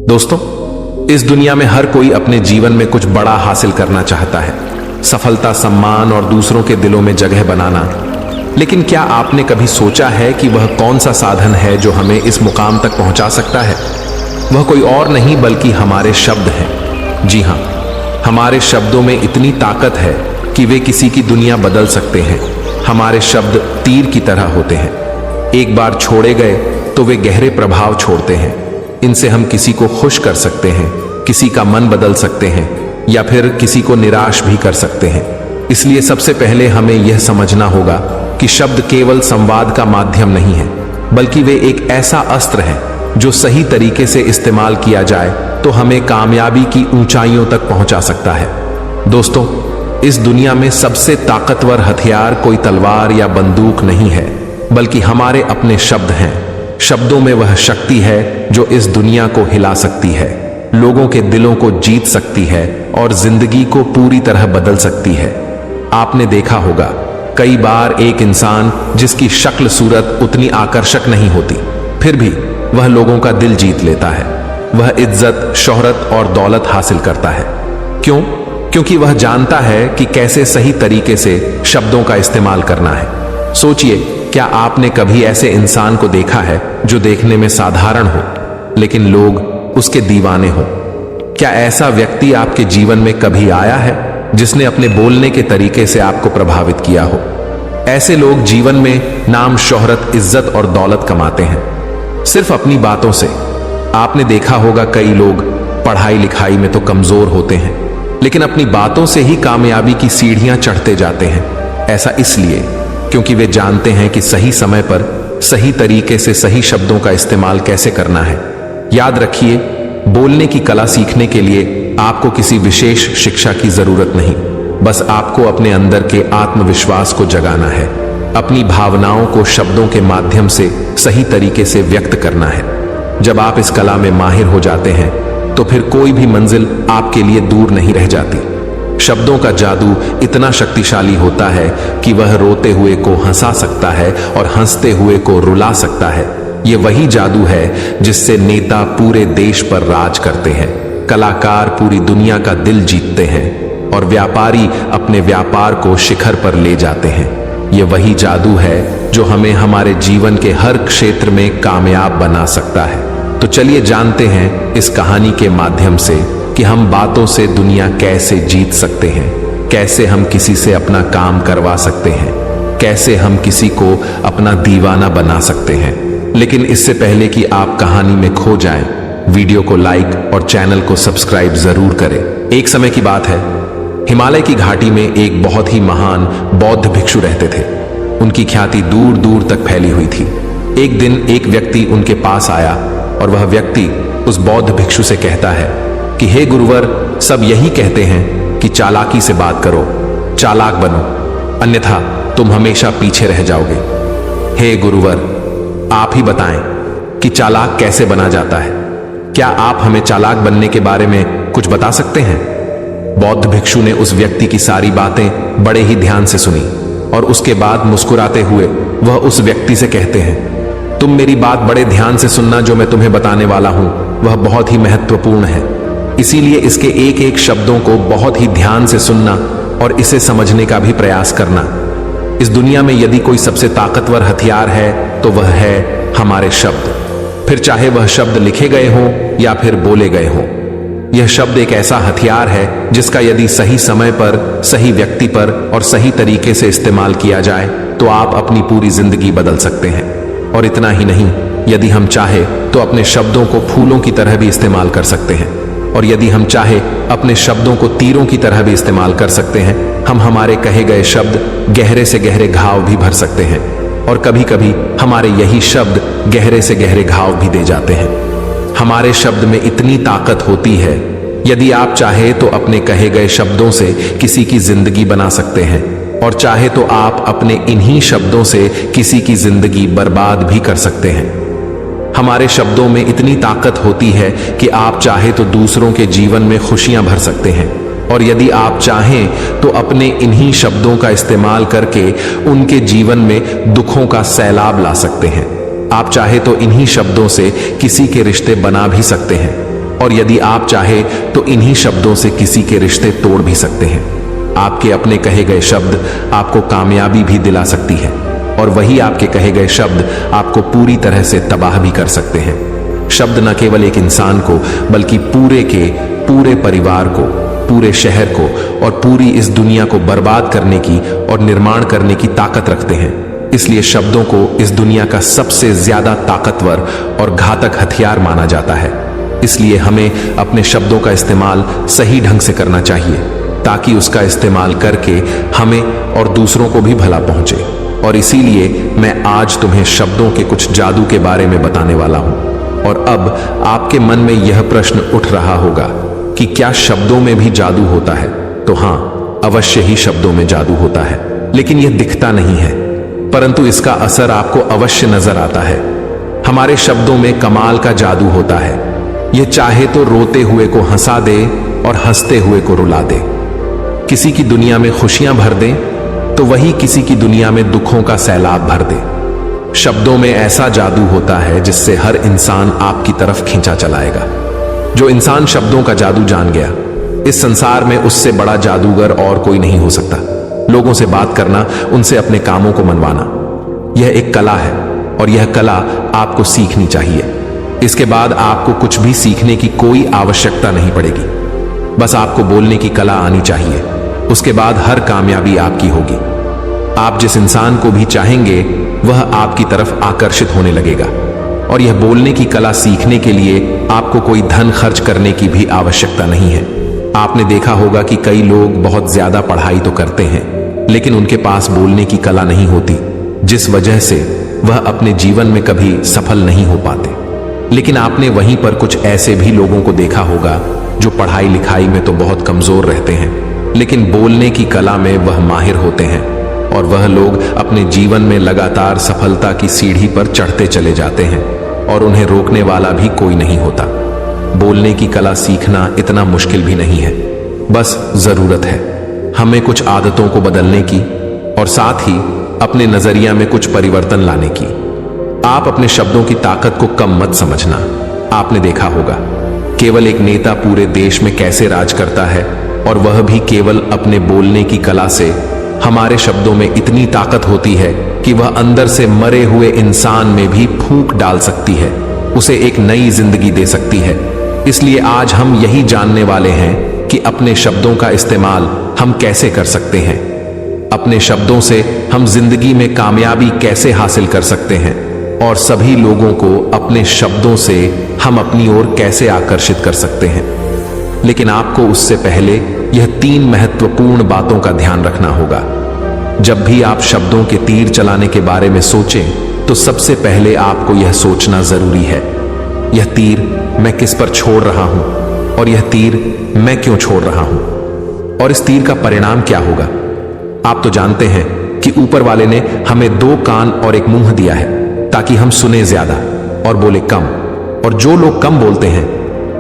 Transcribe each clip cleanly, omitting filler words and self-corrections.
दोस्तों, इस दुनिया में हर कोई अपने जीवन में कुछ बड़ा हासिल करना चाहता है, सफलता, सम्मान और दूसरों के दिलों में जगह बनाना। लेकिन क्या आपने कभी सोचा है कि वह कौन सा साधन है जो हमें इस मुकाम तक पहुंचा सकता है? वह कोई और नहीं बल्कि हमारे शब्द हैं। जी हां, हमारे शब्दों में इतनी ताकत है कि वे किसी की दुनिया बदल सकते हैं। हमारे शब्द तीर की तरह होते हैं, एक बार छोड़े गए तो वे गहरे प्रभाव छोड़ते हैं। इनसे हम किसी को खुश कर सकते हैं, किसी का मन बदल सकते हैं या फिर किसी को निराश भी कर सकते हैं। इसलिए सबसे पहले हमें यह समझना होगा कि शब्द केवल संवाद का माध्यम नहीं है, बल्कि वे एक ऐसा अस्त्र है जो सही तरीके से इस्तेमाल किया जाए तो हमें कामयाबी की ऊंचाइयों तक पहुंचा सकता है। दोस्तों, इस दुनिया में सबसे ताकतवर हथियार कोई तलवार या बंदूक नहीं है, बल्कि हमारे अपने शब्द हैं। शब्दों में वह शक्ति है जो इस दुनिया को हिला सकती है, लोगों के दिलों को जीत सकती है और जिंदगी को पूरी तरह बदल सकती है। आपने देखा होगा, कई बार एक इंसान जिसकी शक्ल सूरत उतनी आकर्षक नहीं होती, फिर भी वह लोगों का दिल जीत लेता है। वह इज्जत, शोहरत और दौलत हासिल करता है। क्यों? क्योंकि वह जानता है कि कैसे सही तरीके से शब्दों का इस्तेमाल करना है। सोचिए, क्या आपने कभी ऐसे इंसान को देखा है जो देखने में साधारण हो लेकिन लोग उसके दीवाने हो? क्या ऐसा व्यक्ति आपके जीवन में कभी आया है जिसने अपने बोलने के तरीके से आपको प्रभावित किया हो? ऐसे लोग जीवन में नाम, शोहरत, इज्जत और दौलत कमाते हैं सिर्फ अपनी बातों से। आपने देखा होगा, कई लोग पढ़ाई लिखाई में तो कमजोर होते हैं लेकिन अपनी बातों से ही कामयाबी की सीढ़ियां चढ़ते जाते हैं। ऐसा इसलिए क्योंकि वे जानते हैं कि सही समय पर सही तरीके से सही शब्दों का इस्तेमाल कैसे करना है। याद रखिए, बोलने की कला सीखने के लिए आपको किसी विशेष शिक्षा की जरूरत नहीं, बस आपको अपने अंदर के आत्मविश्वास को जगाना है, अपनी भावनाओं को शब्दों के माध्यम से सही तरीके से व्यक्त करना है। जब आप इस कला में माहिर हो जाते हैं तो फिर कोई भी मंजिल आपके लिए दूर नहीं रह जाती। शब्दों का जादू इतना शक्तिशाली होता है कि वह रोते हुए को हंसा सकता है और हंसते हुए को रुला सकता है। यह वही जादू है जिससे नेता पूरे देश पर राज करते हैं, कलाकार पूरी दुनिया का दिल जीतते हैं और व्यापारी अपने व्यापार को शिखर पर ले जाते हैं। यह वही जादू है जो हमें हमारे जीवन के हर क्षेत्र में कामयाब बना सकता है। तो चलिए जानते हैं इस कहानी के माध्यम से कि हम बातों से दुनिया कैसे जीत सकते हैं, कैसे हम किसी से अपना काम करवा सकते हैं, कैसे हम किसी को अपना दीवाना बना सकते हैं। लेकिन इससे पहले कि आप कहानी में खो जाएं, वीडियो को लाइक और चैनल को सब्सक्राइब जरूर करें। एक समय की बात है, हिमालय की घाटी में एक बहुत ही महान बौद्ध भिक्षु रहते थे। उनकी ख्याति दूर दूर तक फैली हुई थी। एक दिन एक व्यक्ति उनके पास आया और वह व्यक्ति उस बौद्ध भिक्षु से कहता है कि हे गुरुवर, सब यही कहते हैं कि चालाकी से बात करो, चालाक बनो, अन्यथा तुम हमेशा पीछे रह जाओगे। हे गुरुवर, आप ही बताएं कि चालाक कैसे बना जाता है? क्या आप हमें चालाक बनने के बारे में कुछ बता सकते हैं? बौद्ध भिक्षु ने उस व्यक्ति की सारी बातें बड़े ही ध्यान से सुनी और उसके बाद मुस्कुराते हुए वह उस व्यक्ति से कहते हैं, तुम मेरी बात बड़े ध्यान से सुनना। जो मैं तुम्हें बताने वाला हूं वह बहुत ही महत्वपूर्ण है, इसीलिए इसके एक एक शब्दों को बहुत ही ध्यान से सुनना और इसे समझने का भी प्रयास करना। इस दुनिया में यदि कोई सबसे ताकतवर हथियार है तो वह है हमारे शब्द, फिर चाहे वह शब्द लिखे गए हों या फिर बोले गए हों। यह शब्द एक ऐसा हथियार है जिसका यदि सही समय पर, सही व्यक्ति पर और सही तरीके से इस्तेमाल किया जाए तो आप अपनी पूरी जिंदगी बदल सकते हैं। और इतना ही नहीं, यदि हम चाहे तो अपने शब्दों को फूलों की तरह भी इस्तेमाल कर सकते हैं और यदि हम चाहे अपने शब्दों को तीरों की तरह भी इस्तेमाल कर सकते हैं। हम हमारे कहे गए शब्द गहरे से गहरे घाव भी भर सकते हैं और कभी कभी हमारे यही शब्द गहरे से गहरे घाव भी दे जाते हैं। हमारे शब्द में इतनी ताकत होती है, यदि आप चाहे तो अपने कहे गए शब्दों से किसी की जिंदगी बना सकते हैं और चाहे तो आप अपने इन्हीं शब्दों से किसी की जिंदगी बर्बाद भी कर सकते हैं। हमारे शब्दों में इतनी ताकत होती है कि आप चाहे तो दूसरों के जीवन में खुशियां भर सकते हैं और यदि आप चाहें तो अपने इन्हीं शब्दों का इस्तेमाल करके उनके जीवन में दुखों का सैलाब ला सकते हैं। आप चाहे तो इन्हीं शब्दों से किसी के रिश्ते बना भी सकते हैं और यदि आप चाहे तो इन्हीं शब्दों से किसी के रिश्ते तोड़ भी सकते हैं। आपके अपने कहे गए शब्द आपको कामयाबी भी दिला सकती है और वही आपके कहे गए शब्द आपको पूरी तरह से तबाह भी कर सकते हैं। शब्द न केवल एक इंसान को बल्कि पूरे परिवार को, पूरे शहर को और पूरी इस दुनिया को बर्बाद करने की और निर्माण करने की ताकत रखते हैं। इसलिए शब्दों को इस दुनिया का सबसे ज्यादा ताकतवर और घातक हथियार माना जाता है। इसलिए हमें अपने शब्दों का इस्तेमाल सही ढंग से करना चाहिए ताकि उसका इस्तेमाल करके हमें और दूसरों को भी भला पहुंचे। और इसीलिए मैं आज तुम्हें शब्दों के कुछ जादू के बारे में बताने वाला हूं। और अब आपके मन में यह प्रश्न उठ रहा होगा कि क्या शब्दों में भी जादू होता है? तो हां, अवश्य ही शब्दों में जादू होता है, लेकिन यह दिखता नहीं है, परंतु इसका असर आपको अवश्य नजर आता है। हमारे शब्दों में कमाल का जादू होता है। यह चाहे तो रोते हुए को हंसा दे और हंसते हुए को रुला दे। किसी की दुनिया में खुशियां भर दे तो वही किसी की दुनिया में दुखों का सैलाब भर दे। शब्दों में ऐसा जादू होता है जिससे हर इंसान आपकी तरफ खींचा चलाएगा। जो इंसान शब्दों का जादू जान गया, इस संसार में उससे बड़ा जादूगर और कोई नहीं हो सकता। लोगों से बात करना, उनसे अपने कामों को मनवाना, यह एक कला है और यह कला आपको सीखनी चाहिए। इसके बाद आपको कुछ भी सीखने की कोई आवश्यकता नहीं पड़ेगी। बस आपको बोलने की कला आनी चाहिए। उसके बाद हर कामयाबी आपकी होगी। आप जिस इंसान को भी चाहेंगे वह आपकी तरफ आकर्षित होने लगेगा। और यह बोलने की कला सीखने के लिए आपको कोई धन खर्च करने की भी आवश्यकता नहीं है। आपने देखा होगा कि कई लोग बहुत ज्यादा पढ़ाई तो करते हैं, लेकिन उनके पास बोलने की कला नहीं होती, जिस वजह से वह अपने जीवन में कभी सफल नहीं हो पाते। लेकिन आपने वहीं पर कुछ ऐसे भी लोगों को देखा होगा जो पढ़ाई लिखाई में तो बहुत कमजोर रहते हैं, लेकिन बोलने की कला में वह माहिर होते हैं और वह लोग अपने जीवन में लगातार सफलता की सीढ़ी पर चढ़ते चले जाते हैं और उन्हें रोकने वाला भी कोई नहीं होता। बोलने की कला सीखना इतना मुश्किल भी नहीं है, बस जरूरत है हमें कुछ आदतों को बदलने की और साथ ही अपने नजरिया में कुछ परिवर्तन लाने की। आप अपने शब्दों की ताकत को कम मत समझना। आपने देखा होगा केवल एक नेता पूरे देश में कैसे राज करता है, और वह भी केवल अपने बोलने की कला से। हमारे शब्दों में इतनी ताकत होती है कि वह अंदर से मरे हुए इंसान में भी फूंक डाल सकती है, उसे एक नई जिंदगी दे सकती है। इसलिए आज हम यही जानने वाले हैं कि अपने शब्दों का इस्तेमाल हम कैसे कर सकते हैं। अपने शब्दों से हम जिंदगी में कामयाबी कैसे हासिल कर सकते हैं और सभी लोगों को अपने शब्दों से हम अपनी ओर कैसे आकर्षित कर सकते हैं। लेकिन आपको उससे पहले यह 3 महत्वपूर्ण बातों का ध्यान रखना होगा। जब भी आप शब्दों के तीर चलाने के बारे में सोचें तो सबसे पहले आपको यह सोचना जरूरी है, यह तीर मैं किस पर छोड़ रहा हूं और यह तीर मैं क्यों छोड़ रहा हूं, और इस तीर का परिणाम क्या होगा। आप तो जानते हैं कि ऊपर वाले ने हमें 2 कान और एक मुंह दिया है ताकि हम सुने ज्यादा और बोले कम। और जो लोग कम बोलते हैं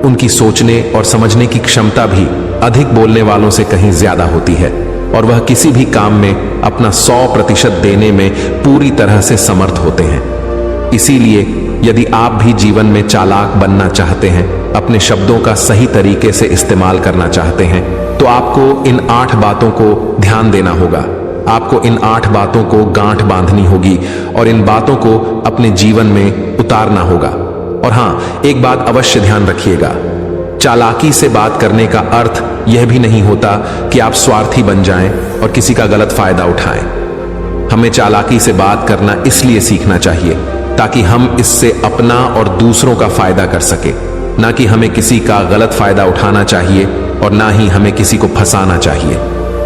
उनकी सोचने और समझने की क्षमता भी अधिक बोलने वालों से कहीं ज्यादा होती है, और वह किसी भी काम में अपना 100% देने में पूरी तरह से समर्थ होते हैं। इसीलिए यदि आप भी जीवन में चालाक बनना चाहते हैं, अपने शब्दों का सही तरीके से इस्तेमाल करना चाहते हैं, तो आपको इन 8 बातों को ध्यान देना होगा। आपको इन 8 बातों को गांठ बांधनी होगी और इन बातों को अपने जीवन में उतारना होगा। और हां, एक बात अवश्य ध्यान रखिएगा, चालाकी से बात करने का अर्थ यह भी नहीं होता कि आप स्वार्थी बन जाएं और किसी का गलत फायदा उठाएं। हमें चालाकी से बात करना इसलिए सीखना चाहिए ताकि हम इससे अपना और दूसरों का फायदा कर सके, ना कि हमें किसी का गलत फायदा उठाना चाहिए और ना ही हमें किसी को फंसाना चाहिए।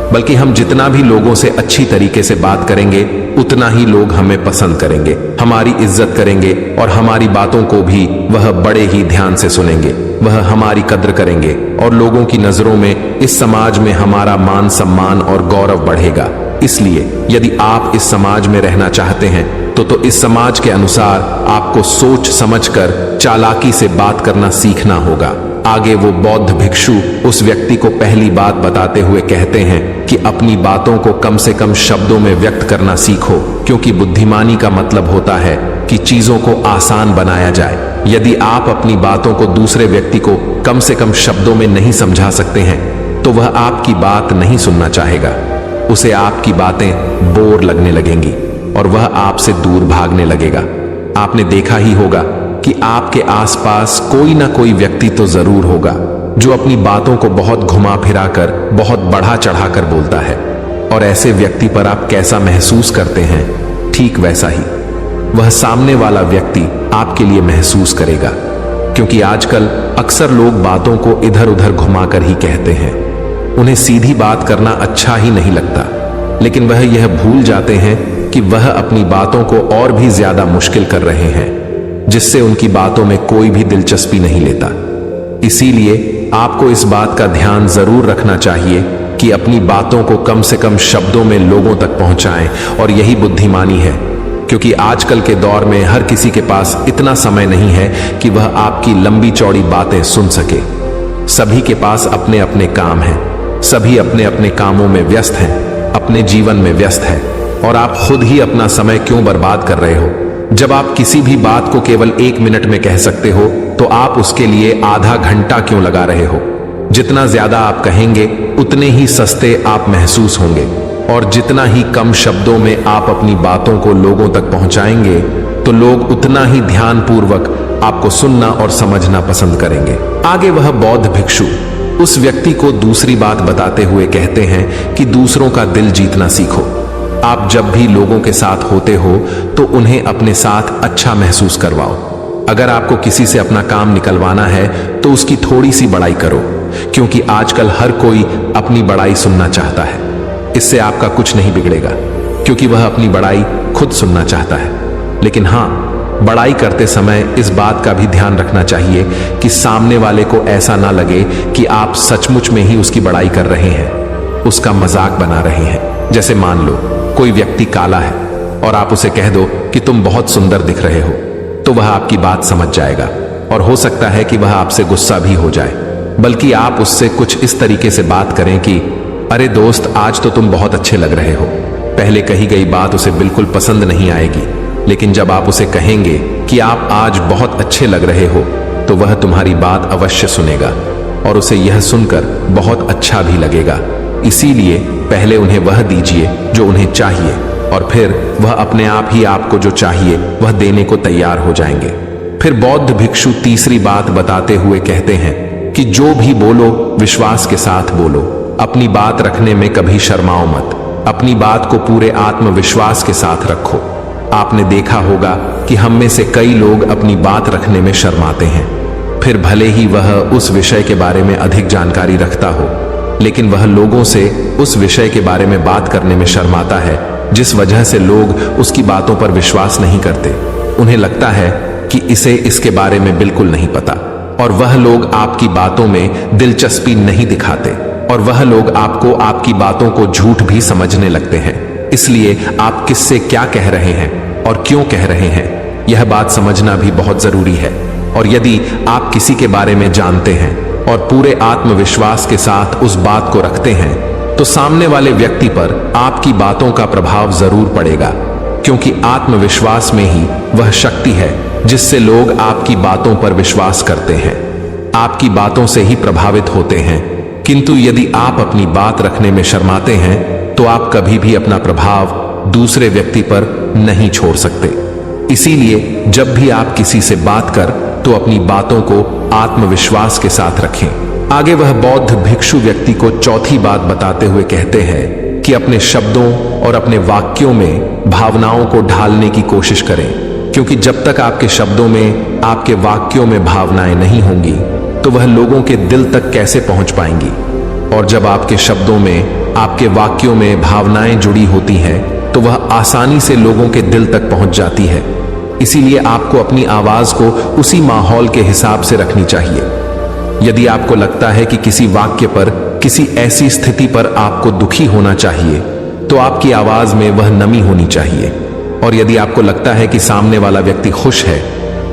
बल्कि हम जितना भी लोगों से अच्छी तरीके से बात करेंगे उतना ही लोग हमें पसंद करेंगे, हमारी इज्जत करेंगे और हमारी बातों को भी वह बड़े ही ध्यान से सुनेंगे। वह हमारी कद्र करेंगे और लोगों की नजरों में इस समाज में हमारा मान सम्मान और गौरव बढ़ेगा। इसलिए यदि आप इस समाज में रहना चाहते हैं तो इस समाज के अनुसार आपको सोच समझकर चालाकी से बात करना सीखना होगा। आगे वो बौद्ध भिक्षु उस व्यक्ति को पहली बात बताते हुए कहते हैं कि अपनी बातों को कम से कम शब्दों में व्यक्त करना सीखो, क्योंकि बुद्धिमानी का मतलब होता है कि चीजों को आसान बनाया जाए, यदि आप अपनी बातों को दूसरे व्यक्ति को कम से कम शब्दों में नहीं समझा सकते हैं तो वह आपकी बात नहीं सुनना चाहेगा। उसे आपकी बातें बोर लगने लगेंगी और वह आपसे दूर भागने लगेगा। आपने देखा ही होगा कि आपके आसपास कोई ना कोई व्यक्ति तो जरूर होगा जो अपनी बातों को बहुत घुमा फिरा कर, बहुत बढ़ा चढ़ा कर बोलता है, और ऐसे व्यक्ति पर आप कैसा महसूस करते हैं, ठीक वैसा ही वह सामने वाला व्यक्ति आपके लिए महसूस करेगा। क्योंकि आजकल अक्सर लोग बातों को इधर उधर घुमाकर ही कहते हैं। उन्हें सीधी बात करना अच्छा ही नहीं लगता, लेकिन वह यह भूल जाते हैं कि वह अपनी बातों को और भी ज्यादा मुश्किल कर रहे हैं, जिससे उनकी बातों में कोई भी दिलचस्पी नहीं लेता। इसीलिए आपको इस बात का ध्यान जरूर रखना चाहिए कि अपनी बातों को कम से कम शब्दों में लोगों तक पहुंचाएं, और यही बुद्धिमानी है। क्योंकि आजकल के दौर में हर किसी के पास इतना समय नहीं है कि वह आपकी लंबी चौड़ी बातें सुन सके। सभी के पास अपने अपने काम हैं, सभी अपने अपने कामों में व्यस्त हैं, अपने जीवन में व्यस्त हैं, और आप खुद ही अपना समय क्यों बर्बाद कर रहे हो? जब आप किसी भी बात को केवल 1 मिनट में कह सकते हो तो आप उसके लिए आधा घंटा क्यों लगा रहे हो? जितना ज्यादा आप कहेंगे उतने ही सस्ते आप महसूस होंगे, और जितना ही कम शब्दों में आप अपनी बातों को लोगों तक पहुंचाएंगे तो लोग उतना ही ध्यानपूर्वक आपको सुनना और समझना पसंद करेंगे। आगे वह बौद्ध भिक्षु उस व्यक्ति को दूसरी बात बताते हुए कहते हैं कि दूसरों का दिल जीतना सीखो। आप जब भी लोगों के साथ होते हो तो उन्हें अपने साथ अच्छा महसूस करवाओ। अगर आपको किसी से अपना काम निकलवाना है तो उसकी थोड़ी सी बड़ाई करो, क्योंकि आजकल हर कोई अपनी बड़ाई सुनना चाहता है। इससे आपका कुछ नहीं बिगड़ेगा, क्योंकि वह अपनी बड़ाई खुद सुनना चाहता है। लेकिन हाँ, बड़ाई करते समय इस बात का भी ध्यान रखना चाहिए कि सामने वाले को ऐसा ना लगे कि आप सचमुच में ही उसकी बड़ाई कर रहे हैं, उसका मजाक बना रहे हैं। जैसे मान लो कोई व्यक्ति काला है और आप उसे कह दो कि तुम बहुत सुंदर दिख रहे हो, तो वह आपकी बात समझ जाएगा, और हो सकता है कि वह आपसे गुस्सा भी हो जाए। बल्कि आप उससे कुछ इस तरीके से बात करें कि अरे दोस्त, आज तो तुम बहुत अच्छे लग रहे हो। पहले कही गई बात उसे बिल्कुल पसंद नहीं आएगी, लेकिन जब आप उसे कहेंगे कि आप आज बहुत अच्छे लग रहे हो तो वह तुम्हारी बात अवश्य सुनेगा, और उसे यह सुनकर बहुत अच्छा भी लगेगा। इसीलिए पहले उन्हें वह दीजिए जो उन्हें चाहिए, और फिर वह अपने आप ही आपको जो चाहिए वह देने को तैयार हो जाएंगे। फिर बौद्ध भिक्षु तीसरी बात बताते हुए कहते हैं कि जो भी बोलो विश्वास के साथ बोलो। अपनी बात रखने में कभी शर्माओ मत। अपनी बात को पूरे आत्मविश्वास के साथ रखो। आपने देखा होगा कि हम में से कई लोग अपनी बात रखने में शर्माते हैं। फिर भले ही वह उस विषय के बारे में अधिक जानकारी रखता हो, लेकिन वह लोगों से उस विषय के बारे में बात करने में शर्माता है, जिस वजह से लोग उसकी बातों पर विश्वास नहीं करते। उन्हें लगता है कि इसे इसके बारे में बिल्कुल नहीं पता, और वह लोग आपकी बातों में दिलचस्पी नहीं दिखाते, और वह लोग आपको आपकी बातों को झूठ भी समझने लगते हैं। इसलिए आप किससे क्या कह रहे हैं और क्यों कह रहे हैं, यह बात समझना भी बहुत जरूरी है। और यदि आप किसी के बारे में जानते हैं और पूरे आत्मविश्वास के साथ उस बात को रखते हैं, तो सामने वाले व्यक्ति पर आपकी बातों का प्रभाव जरूर पड़ेगा, क्योंकि आत्मविश्वास में ही वह शक्ति है जिससे लोग आपकी बातों पर विश्वास करते हैं, आपकी बातों से ही प्रभावित होते हैं। किंतु यदि आप अपनी बात रखने में शर्माते हैं तो आप कभी भी अपना प्रभाव दूसरे व्यक्ति पर नहीं छोड़ सकते। इसीलिए जब भी आप किसी से बात कर तो अपनी बातों को आत्मविश्वास के साथ रखें। आगे वह बौद्ध भिक्षु व्यक्ति को चौथी बात बताते हुए कहते हैं कि अपने शब्दों और अपने वाक्यों में भावनाओं को ढालने की कोशिश करें, क्योंकि जब तक आपके शब्दों में, आपके वाक्यों में भावनाएं नहीं होंगी तो वह लोगों के दिल तक कैसे पहुंच पाएंगी। और जब आपके शब्दों में, आपके वाक्यों में भावनाएं जुड़ी होती हैं तो वह आसानी से लोगों के दिल तक पहुंच जाती है। इसीलिए आपको अपनी आवाज को उसी माहौल के हिसाब से रखनी चाहिए। यदि आपको लगता है कि किसी वाक्य पर, किसी ऐसी स्थिति पर आपको दुखी होना चाहिए, तो आपकी आवाज में वह नमी होनी चाहिए। और यदि आपको लगता है कि सामने वाला व्यक्ति खुश है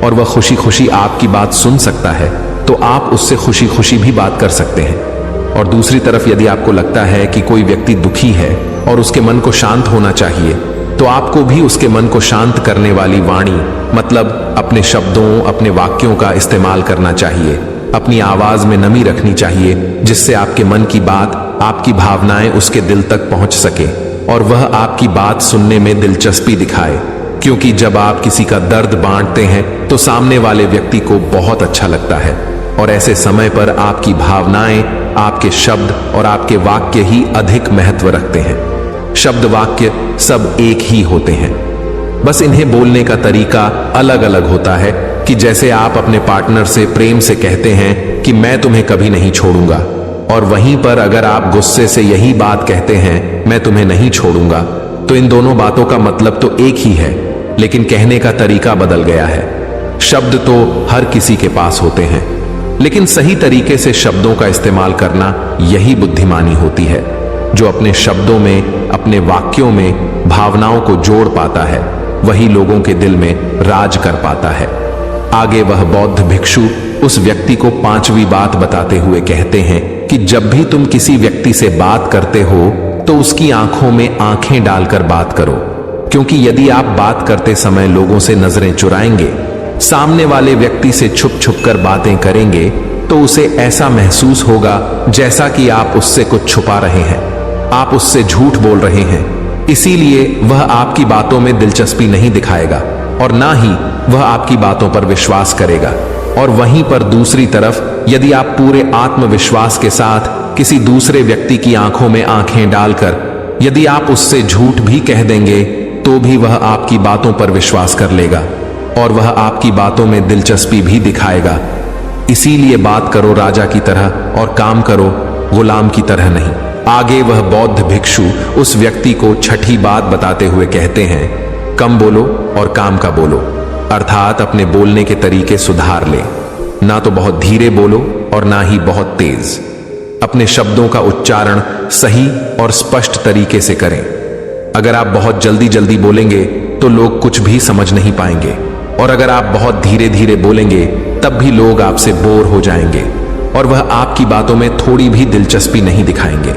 और वह खुशी खुशी आपकी बात सुन सकता है, तो आप उससे खुशी खुशी भी बात कर सकते हैं। और दूसरी तरफ यदि आपको लगता है कि कोई व्यक्ति दुखी है और उसके मन को शांत होना चाहिए, तो आपको भी उसके मन को शांत करने वाली वाणी मतलब अपने शब्दों, अपने वाक्यों का इस्तेमाल करना चाहिए। अपनी आवाज में नमी रखनी चाहिए, जिससे आपके मन की बात, आपकी भावनाएं उसके दिल तक पहुंच सके और वह आपकी बात सुनने में दिलचस्पी दिखाए। क्योंकि जब आप किसी का दर्द बांटते हैं तो सामने वाले व्यक्ति को बहुत अच्छा लगता है, और ऐसे समय पर आपकी भावनाएं, आपके शब्द और आपके वाक्य ही अधिक महत्व रखते हैं। शब्द, वाक्य सब एक ही होते हैं, बस इन्हें बोलने का तरीका अलग अलग होता है। कि जैसे आप अपने पार्टनर से प्रेम से कहते हैं कि मैं तुम्हें कभी नहीं छोड़ूंगा, और वहीं पर अगर आप गुस्से से यही बात कहते हैं मैं तुम्हें नहीं छोड़ूंगा, तो इन दोनों बातों का मतलब तो एक ही है, लेकिन कहने का तरीका बदल गया है। शब्द तो हर किसी के पास होते हैं, लेकिन सही तरीके से शब्दों का इस्तेमाल करना यही बुद्धिमानी होती है। जो अपने शब्दों में, अपने वाक्यों में भावनाओं को जोड़ पाता है, वही लोगों के दिल में राज कर पाता है। आगे वह बौद्ध भिक्षु उस व्यक्ति को 5वीं बात बताते हुए कहते हैं कि जब भी तुम किसी व्यक्ति से बात करते हो तो उसकी आंखों में आंखें डालकर बात करो, क्योंकि यदि आप बात करते समय लोगों से नजरें चुराएंगे, सामने वाले व्यक्ति से छुप छुप कर बातें करेंगे, तो उसे ऐसा महसूस होगा जैसा कि आप उससे कुछ छुपा रहे हैं, आप उससे झूठ बोल रहे हैं। इसीलिए वह आपकी बातों में दिलचस्पी नहीं दिखाएगा और ना ही वह आपकी बातों पर विश्वास करेगा। और वहीं पर दूसरी तरफ यदि आप पूरे आत्मविश्वास के साथ किसी दूसरे व्यक्ति की आंखों में आंखें डालकर यदि आप उससे झूठ भी कह देंगे, तो भी वह आपकी बातों पर विश्वास कर लेगा और वह आपकी बातों में दिलचस्पी भी दिखाएगा। इसीलिए बात करो राजा की तरह और काम करो गुलाम की तरह नहीं। आगे वह बौद्ध भिक्षु उस व्यक्ति को 6ठी बात बताते हुए कहते हैं, कम बोलो और काम का बोलो, अर्थात अपने बोलने के तरीके सुधार ले। ना तो बहुत धीरे बोलो और ना ही बहुत तेज। अपने शब्दों का उच्चारण सही और स्पष्ट तरीके से करें। अगर आप बहुत जल्दी जल्दी बोलेंगे तो लोग कुछ भी समझ नहीं पाएंगे, और अगर आप बहुत धीरे धीरे बोलेंगे तब भी लोग आपसे बोर हो जाएंगे और वह आपकी बातों में थोड़ी भी दिलचस्पी नहीं दिखाएंगे।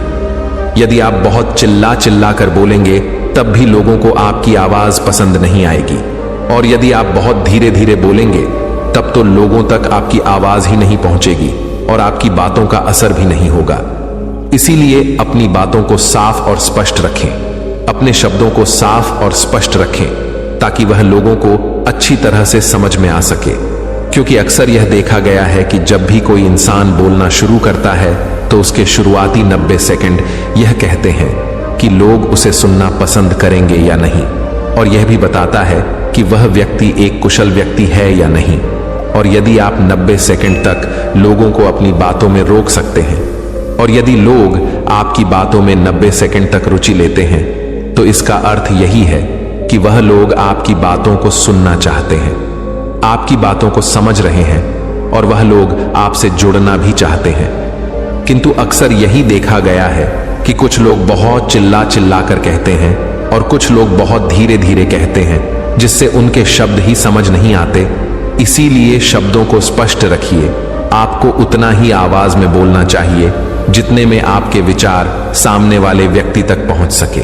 यदि आप बहुत चिल्ला चिल्ला कर बोलेंगे तब भी लोगों को आपकी आवाज पसंद नहीं आएगी, और यदि आप बहुत धीरे धीरे बोलेंगे तब तो लोगों तक आपकी आवाज ही नहीं पहुंचेगी और आपकी बातों का असर भी नहीं होगा। इसीलिए अपनी बातों को साफ और स्पष्ट रखें, अपने शब्दों को साफ और स्पष्ट रखें, ताकि वह लोगों को अच्छी तरह से समझ में आ सके। क्योंकि अक्सर यह देखा गया है कि जब भी कोई इंसान बोलना शुरू करता है तो उसके शुरुआती 90 सेकंड यह कहते हैं कि लोग उसे सुनना पसंद करेंगे या नहीं, और यह भी बताता है कि वह व्यक्ति एक कुशल व्यक्ति है या नहीं। और यदि आप 90 सेकंड तक लोगों को अपनी बातों में रोक सकते हैं, और यदि लोग आपकी बातों में 90 सेकंड तक रुचि लेते हैं, तो इसका अर्थ यही है कि वह लोग आपकी बातों को सुनना चाहते हैं, आपकी बातों को समझ रहे हैं, और वह लोग आपसे जुड़ना भी चाहते हैं। किंतु अक्सर यही देखा गया है कि कुछ लोग बहुत चिल्ला चिल्ला कर कहते हैं और कुछ लोग बहुत धीरे धीरे कहते हैं, जिससे उनके शब्द ही समझ नहीं आते। इसीलिए शब्दों को स्पष्ट रखिए। आपको उतना ही आवाज में बोलना चाहिए जितने में आपके विचार सामने वाले व्यक्ति तक पहुंच सके।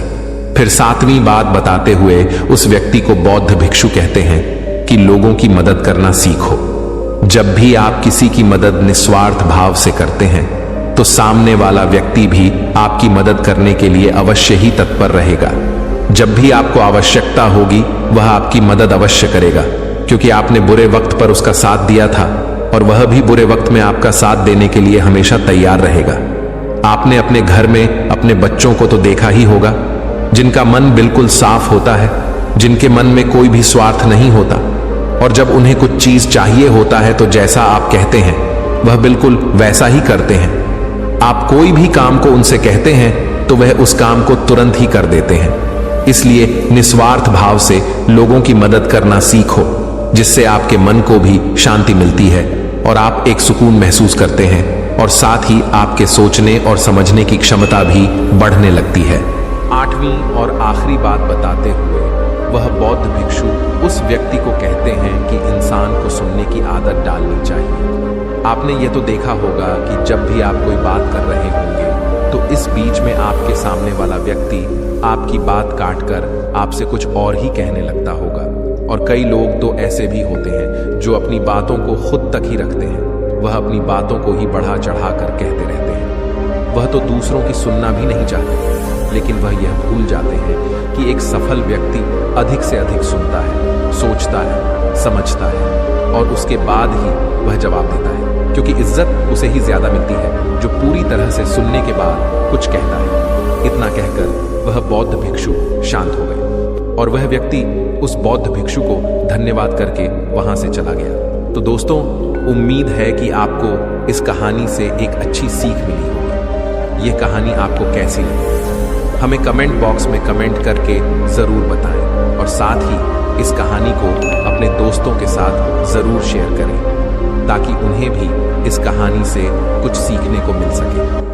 फिर 7वीं बात बताते हुए उस व्यक्ति को बौद्ध भिक्षु कहते हैं कि लोगों की मदद करना सीखो। जब भी आप किसी की मदद निस्वार्थ भाव से करते हैं तो सामने वाला व्यक्ति भी आपकी मदद करने के लिए अवश्य ही तत्पर रहेगा। जब भी आपको आवश्यकता होगी वह आपकी मदद अवश्य करेगा, क्योंकि आपने बुरे वक्त पर उसका साथ दिया था और वह भी बुरे वक्त में आपका साथ देने के लिए हमेशा तैयार रहेगा। आपने अपने घर में अपने बच्चों को तो देखा ही होगा, जिनका मन बिल्कुल साफ होता है, जिनके मन में कोई भी स्वार्थ नहीं होता, और जब उन्हें कुछ चीज चाहिए होता है तो जैसा आप कहते हैं वह बिल्कुल वैसा ही करते हैं। आप कोई भी काम को उनसे कहते हैं तो वह उस काम को तुरंत ही कर देते हैं। इसलिए निस्वार्थ भाव से लोगों की मदद करना सीखो, जिससे आपके मन को भी शांति मिलती है और आप एक सुकून महसूस करते हैं, और साथ ही आपके सोचने और समझने की क्षमता भी बढ़ने लगती है। 8वीं और आखिरी बात बताते हुए वह बौद्ध भिक्षु उस व्यक्ति को कहते हैं कि इंसान को सुनने की आदत डालनी चाहिए। आपने ये तो देखा होगा कि जब भी आप कोई बात कर रहे होंगे तो इस बीच में आपके सामने वाला व्यक्ति आपकी बात काटकर आपसे कुछ और ही कहने लगता होगा, और कई लोग तो ऐसे भी होते हैं जो अपनी बातों को खुद तक ही रखते हैं। वह अपनी बातों को ही बढ़ा चढ़ा कर कहते रहते हैं। वह तो दूसरों की सुनना भी नहीं चाहते, लेकिन वह यह भूल जाते हैं कि एक सफल व्यक्ति अधिक से अधिक सुनता है, सोचता है, समझता है और उसके बाद ही वह जवाब देता है, क्योंकि इज्जत उसे ही ज्यादा मिलती है जो पूरी तरह से सुनने के बाद कुछ कहता है। इतना कहकर वह बौद्ध भिक्षु शांत हो गए और वह व्यक्ति उस बौद्ध भिक्षु को धन्यवाद करके वहां से चला गया। तो दोस्तों, उम्मीद है कि आपको इस कहानी से एक अच्छी सीख मिली होगी। यह कहानी आपको कैसी लगी हमें कमेंट बॉक्स में कमेंट करके जरूर बताएं और साथ ही इस कहानी को अपने दोस्तों के साथ जरूर शेयर करें ताकि उन्हें भी इस कहानी से कुछ सीखने को मिल सके।